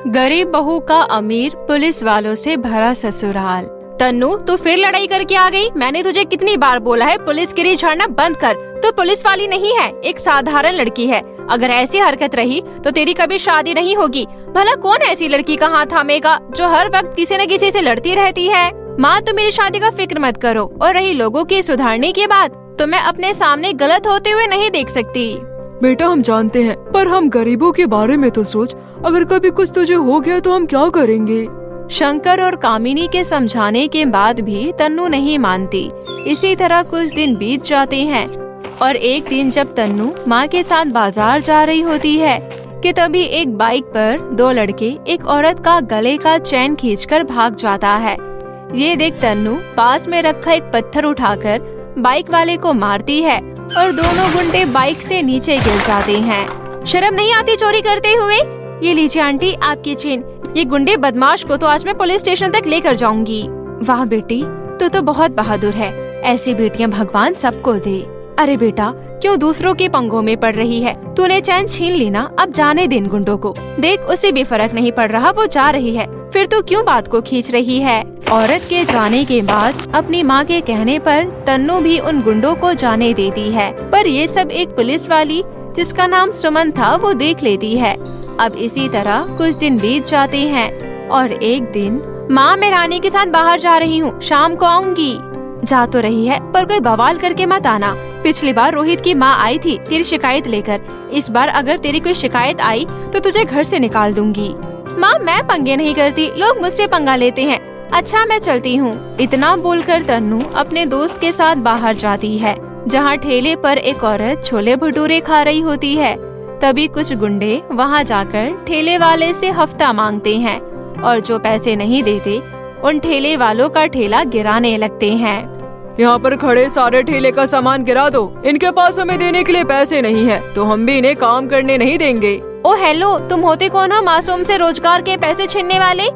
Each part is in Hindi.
गरीब बहू का अमीर पुलिस वालों से भरा ससुराल। तन्नू, तू फिर लड़ाई करके आ गई। मैंने तुझे कितनी बार बोला है पुलिस गिरी झाड़ना बंद कर। तू पुलिस वाली नहीं है, एक साधारण लड़की है। अगर ऐसी हरकत रही तो तेरी कभी शादी नहीं होगी। भला कौन ऐसी लड़की का हाथ थामेगा जो हर वक्त किसी न किसी से लड़ती रहती है। माँ, तुम मेरी शादी का फिक्र मत करो। और रही लोगों की सुधारने की बात, तो मैं अपने सामने गलत होते हुए नहीं देख सकती। बेटा, हम जानते हैं, पर हम गरीबों के बारे में तो सोच। अगर कभी कुछ तुझे हो गया तो हम क्या करेंगे। शंकर और कामिनी के समझाने के बाद भी तन्नू नहीं मानती। इसी तरह कुछ दिन बीत जाते हैं और एक दिन जब तन्नू माँ के साथ बाजार जा रही होती है कि तभी एक बाइक पर दो लड़के एक औरत का गले का चैन खींचकर भाग जाता है। ये देख तन्नू पास में रखा एक पत्थर उठाकर बाइक वाले को मारती है और दोनों गुंडे बाइक से नीचे गिर जाते हैं। शर्म नहीं आती चोरी करते हुए? ये लीजिए आंटी, आपकी चेन। ये गुंडे बदमाश को तो आज मैं पुलिस स्टेशन तक लेकर जाऊंगी। वाह बेटी, तू तो बहुत बहादुर है। ऐसी बेटियां भगवान सबको दे। अरे बेटा, क्यों दूसरों के पंगों में पड़ रही है? तूने चैन छीन ली ना, अब जाने दे इन गुंडों को। देख, उसे भी फर्क नहीं पड़ रहा, वो जा रही है। फिर तू क्यों बात को खींच रही है? औरत के जाने के बाद अपनी माँ के कहने पर तन्नू भी उन गुंडों को जाने देती है। पर ये सब एक पुलिस वाली जिसका नाम सुमन था वो देख लेती है। अब इसी तरह कुछ दिन बीत जाते हैं और एक दिन, माँ, मैं रानी के साथ बाहर जा रही हूँ, शाम को आऊंगी। जा तो रही है, पर कोई बवाल करके मत आना। पिछली बार रोहित की माँ आई थी तेरी शिकायत लेकर। इस बार अगर तेरी कोई शिकायत आई तो तुझे घर से निकाल दूंगी। माँ, मैं पंगे नहीं करती, लोग मुझसे पंगा लेते हैं। अच्छा, मैं चलती हूँ। इतना बोलकर तन्नू अपने दोस्त के साथ बाहर जाती है, जहाँ ठेले पर एक औरत छोले भटूरे खा रही होती है। तभी कुछ गुंडे वहाँ जाकर ठेले वाले से हफ्ता मांगते हैं और जो पैसे नहीं देते उन ठेले वालों का ठेला गिराने लगते हैं। यहाँ पर खड़े सारे ठेले का सामान गिरा दो। इनके पास हमें देने के लिए पैसे नहीं है तो हम भी इन्हें काम करने नहीं देंगे। ओ हेलो, तुम होते कौन हो मासूम से रोजगार के पैसे छीनने वाले?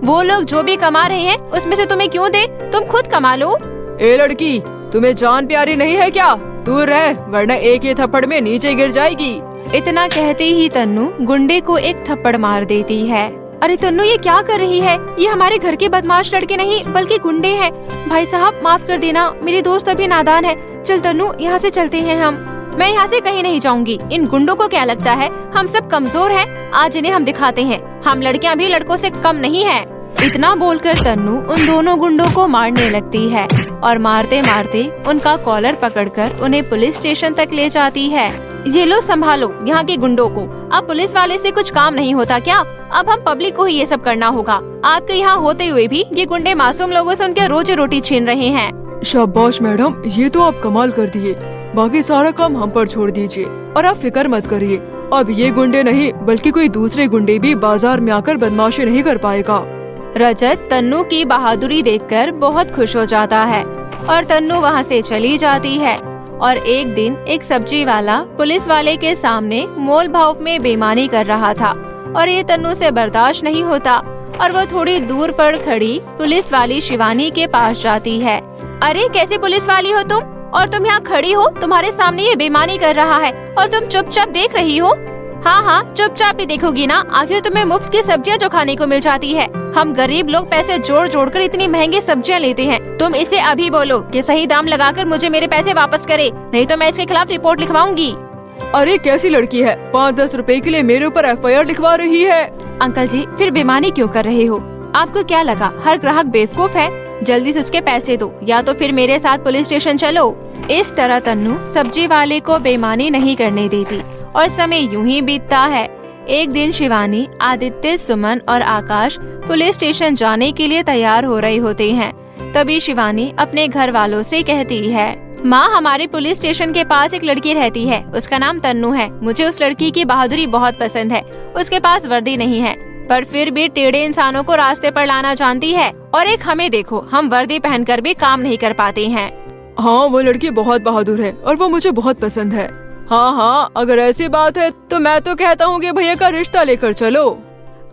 वो लोग जो भी कमा रहे हैं उसमें से तुम्हें क्यों दे? तुम खुद कमा लो। ए लड़की, तुम्हें जान प्यारी नहीं है क्या? दूर रह, वरना एक ही थप्पड़ में नीचे गिर जाएगी। इतना कहते ही तन्नू गुंडे को एक थप्पड़ मार देती है। अरे तन्नू, ये क्या कर रही है? ये हमारे घर के बदमाश लड़के नहीं बल्कि गुंडे हैं। भाई साहब, माफ कर देना, मेरी दोस्त अभी नादान है। चल तन्नू, यहाँ से चलते हैं हम। मैं यहाँ से कहीं नहीं जाऊंगी। इन गुंडों को क्या लगता है हम सब कमजोर हैं? आज इन्हें हम दिखाते हैं, हम लड़कियाँ भी लड़कों से कम नहीं है। इतना बोलकर तन्नू उन दोनों गुंडों को मारने लगती है और मारते मारते उनका कॉलर पकड़कर उन्हें पुलिस स्टेशन तक ले जाती है। ये लो, संभालो यहाँ के गुंडों को। अब पुलिस वाले से कुछ काम नहीं होता क्या? अब हम पब्लिक को ही ये सब करना होगा। आपके यहाँ होते हुए भी ये गुंडे मासूम लोगों से उनके रोजी रोटी छीन रहे हैं। शाबाश मैडम, ये तो आप कमाल कर दिए। बाकी सारा काम हम पर छोड़ दीजिए और आप फिक्र मत करिए। अब ये गुंडे नहीं बल्कि कोई दूसरे गुंडे भी बाजार में आकर बदमाशी नहीं कर पाएगा। रजत तन्नू की बहादुरी देखकर बहुत खुश हो जाता है और तन्नू वहाँ से चली जाती है। और एक दिन एक सब्जी वाला पुलिस वाले के सामने मोल भाव में बेईमानी कर रहा था और ये तन्नू से बर्दाश्त नहीं होता और वो थोड़ी दूर पर खड़ी पुलिस वाली शिवानी के पास जाती है। अरे कैसे पुलिस वाली हो तुम? और तुम यहाँ खड़ी हो, तुम्हारे सामने ये बेईमानी कर रहा है और तुम चुपचाप देख रही हो? हाँ हाँ, चुपचाप ही देखोगी ना, आखिर तुम्हें मुफ्त की सब्जियाँ जो खाने को मिल जाती है। हम गरीब लोग पैसे जोड़ जोड़ कर इतनी महंगी सब्जियाँ लेते हैं। तुम इसे अभी बोलो कि सही दाम लगाकर मुझे मेरे पैसे वापस करे, नहीं तो मैं इसके खिलाफ रिपोर्ट लिखवाऊंगी। अरे कैसी लड़की है, 5-10 रुपए के लिए मेरे ऊपर FIR लिखवा रही है। अंकल जी, फिर बेईमानी क्यों कर रहे हो? आपको क्या लगा हर ग्राहक बेवकूफ है? जल्दी से उसके पैसे दो या तो फिर मेरे साथ पुलिस स्टेशन चलो। इस तरह तन्नू सब्जी वाले को बेईमानी नहीं करने देती और समय यूं ही बीतता है। एक दिन शिवानी, आदित्य, सुमन और आकाश पुलिस स्टेशन जाने के लिए तैयार हो रहे होते हैं। तभी शिवानी अपने घर वालों से कहती है, माँ, हमारे पुलिस स्टेशन के पास एक लड़की रहती है, उसका नाम तन्नू है। मुझे उस लड़की की बहादुरी बहुत पसंद है। उसके पास वर्दी नहीं है पर फिर भी टेढ़े इंसानों को रास्ते पर लाना जानती है। और एक हमें देखो, हम वर्दी पहनकर भी काम नहीं कर पाते हैं। हाँ, वो लड़की बहुत बहादुर है और वो मुझे बहुत पसंद है। हाँ हाँ, अगर ऐसी बात है तो मैं तो कहता हूँ कि भैया का रिश्ता लेकर चलो।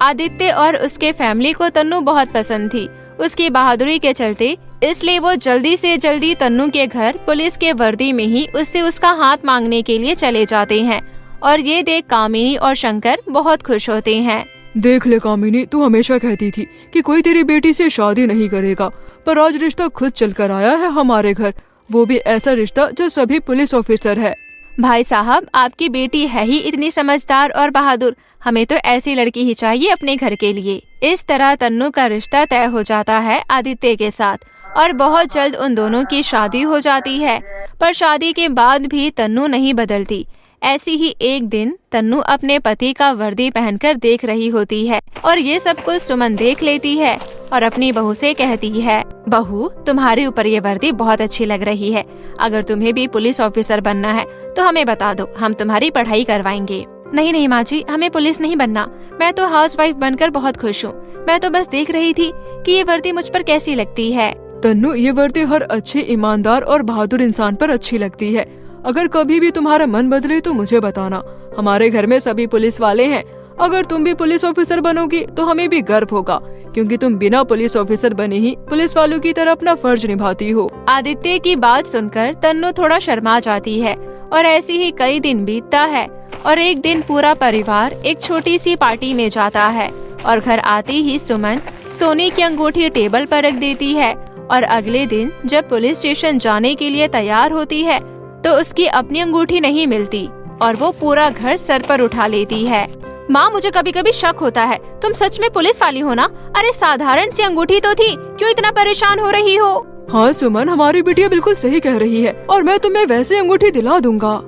आदित्य और उसके फैमिली को तन्नू बहुत पसंद थी उसकी बहादुरी के चलते, इसलिए वो जल्दी से जल्दी तन्नू के घर पुलिस के वर्दी में ही उससे उसका हाथ मांगने के लिए चले जाते हैं। और ये देख कामिनी और शंकर बहुत खुश होते हैं। देख ले कामिनी, तू हमेशा कहती थी कि कोई तेरी बेटी से शादी नहीं करेगा, पर आज रिश्ता खुद चल कर आया है हमारे घर, वो भी ऐसा रिश्ता जो सभी पुलिस ऑफिसर है। भाई साहब, आपकी बेटी है ही इतनी समझदार और बहादुर, हमें तो ऐसी लड़की ही चाहिए अपने घर के लिए। इस तरह तन्नू का रिश्ता तय हो जाता है आदित्य के साथ और बहुत जल्द उन दोनों की शादी हो जाती है। पर शादी के बाद भी तन्नू नहीं बदलती। ऐसी ही एक दिन तन्नू अपने पति का वर्दी पहनकर देख रही होती है और ये सब कुछ सुमन देख लेती है और अपनी बहू से कहती है, बहू, तुम्हारे ऊपर ये वर्दी बहुत अच्छी लग रही है। अगर तुम्हें भी पुलिस ऑफिसर बनना है तो हमें बता दो, हम तुम्हारी पढ़ाई करवाएंगे। नहीं नहीं माँ जी, हमें पुलिस नहीं बनना, मैं तो हाउसवाइफ बनकर बहुत खुश हूँ। मैं तो बस देख रही थी कि ये वर्दी मुझ पर कैसी लगती है। तन्नू, ये वर्दी हर अच्छे, ईमानदार और बहादुर इंसान पर अच्छी लगती है। अगर कभी भी तुम्हारा मन बदले तो मुझे बताना। हमारे घर में सभी पुलिस वाले हैं। अगर तुम भी पुलिस ऑफिसर बनोगी तो हमें भी गर्व होगा, क्योंकि तुम बिना पुलिस ऑफिसर बने ही पुलिस वालों की तरह अपना फर्ज निभाती हो। आदित्य की बात सुनकर तन्नू थोड़ा शर्मा जाती है और ऐसी ही कई दिन बीतता है और एक दिन पूरा परिवार एक छोटी सी पार्टी में जाता है और घर आते ही सुमन सोने की अंगूठी टेबल पर रख देती है और अगले दिन जब पुलिस स्टेशन जाने के लिए तैयार होती है तो उसकी अपनी अंगूठी नहीं मिलती और वो पूरा घर सर पर उठा लेती है। माँ, मुझे कभी कभी शक होता है, तुम सच में पुलिस वाली हो ना? अरे साधारण सी अंगूठी तो थी, क्यों इतना परेशान हो रही हो? हाँ सुमन, हमारी बिटिया बिल्कुल सही कह रही है और मैं तुम्हें वैसे अंगूठी दिला दूंगा।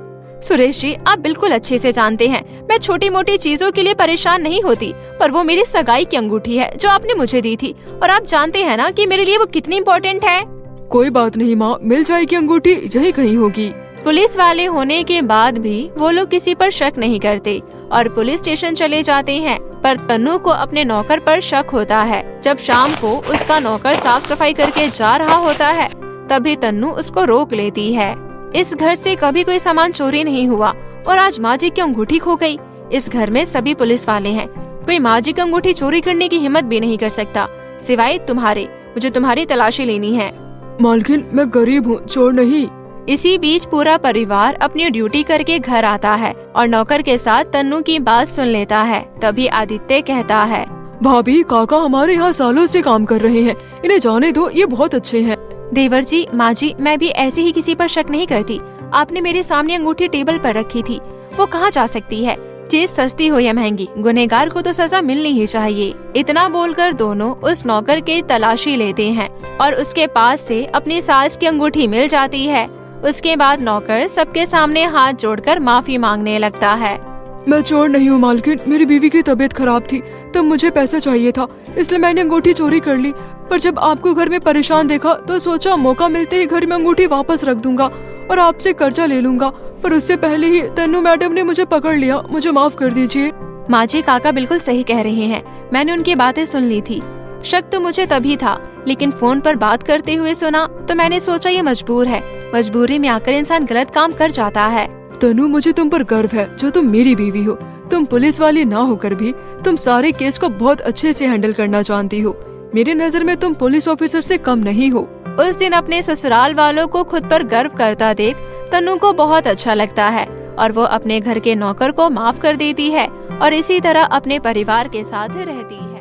सुरेश जी, आप बिल्कुल अच्छे से जानते हैं मैं छोटी मोटी चीजों के लिए परेशान नहीं होती, पर वो मेरी सगाई की अंगूठी है जो आपने मुझे दी थी और आप जानते हैं ना कि मेरे लिए वो कितनी इम्पोर्टेंट है। कोई बात नहीं माँ, मिल जाएगी अंगूठी, यही कहीं होगी। पुलिस वाले होने के बाद भी वो लोग किसी पर शक नहीं करते और पुलिस स्टेशन चले जाते हैं, पर तन्नू को अपने नौकर पर शक होता है। जब शाम को उसका नौकर साफ सफाई करके जा रहा होता है तभी तन्नू उसको रोक लेती है। इस घर से कभी कोई सामान चोरी नहीं हुआ और आज माँ जी की अंगूठी खो गई। इस घर में सभी पुलिस वाले हैं, कोई माँ जी की अंगूठी चोरी करने की हिम्मत भी नहीं कर सकता सिवाय तुम्हारे। मुझे तुम्हारी तलाशी लेनी है। मालकिन, मैं गरीब हूँ, चोर नहीं। इसी बीच पूरा परिवार अपनी ड्यूटी करके घर आता है और नौकर के साथ तन्नू की बात सुन लेता है। तभी आदित्य कहता है, भाभी, काका हमारे यहाँ सालों से काम कर रहे हैं, इन्हें जाने दो, ये बहुत अच्छे हैं। देवर जी, माँ जी, मैं भी ऐसे ही किसी पर शक नहीं करती। आपने मेरे सामने अंगूठी टेबल पर रखी थी, वो कहाँ जा सकती है? चीज सस्ती हो या महंगी, गुनहगार को तो सजा मिलनी ही चाहिए। इतना बोलकर दोनों उस नौकर की तलाशी लेते हैं और उसके पास से अपनी सास की अंगूठी मिल जाती है। उसके बाद नौकर सबके सामने हाथ जोड़कर माफी मांगने लगता है। मैं चोर नहीं हूँ मालकिन, मेरी बीवी की तबीयत खराब थी तब मुझे पैसा चाहिए था, इसलिए मैंने अंगूठी चोरी कर ली। पर जब आपको घर में परेशान देखा तो सोचा मौका मिलते ही घर में अंगूठी वापस रख दूंगा और आपसे कर्जा ले लूंगा, पर उससे पहले ही तन्नू मैडम ने मुझे पकड़ लिया, मुझे माफ कर दीजिए। माँ जी, काका बिल्कुल सही कह रहे हैं, मैंने उनकी बातें सुन ली थी। शक तो मुझे तभी था, लेकिन फोन पर बात करते हुए सुना तो मैंने सोचा ये मजबूर है। मजबूरी में आकर इंसान गलत काम कर जाता है। तनु, मुझे तुम पर गर्व है जो तुम मेरी बीवी हो। तुम पुलिस वाली ना होकर भी तुम सारे केस को बहुत अच्छे से हैंडल करना जानती हो। मेरी नजर में तुम पुलिस ऑफिसर से कम नहीं हो। उस दिन अपने ससुराल वालों को खुद पर गर्व करता देख तनु को बहुत अच्छा लगता है और वो अपने घर के नौकर को माफ कर देती है और इसी तरह अपने परिवार के साथ रहती है।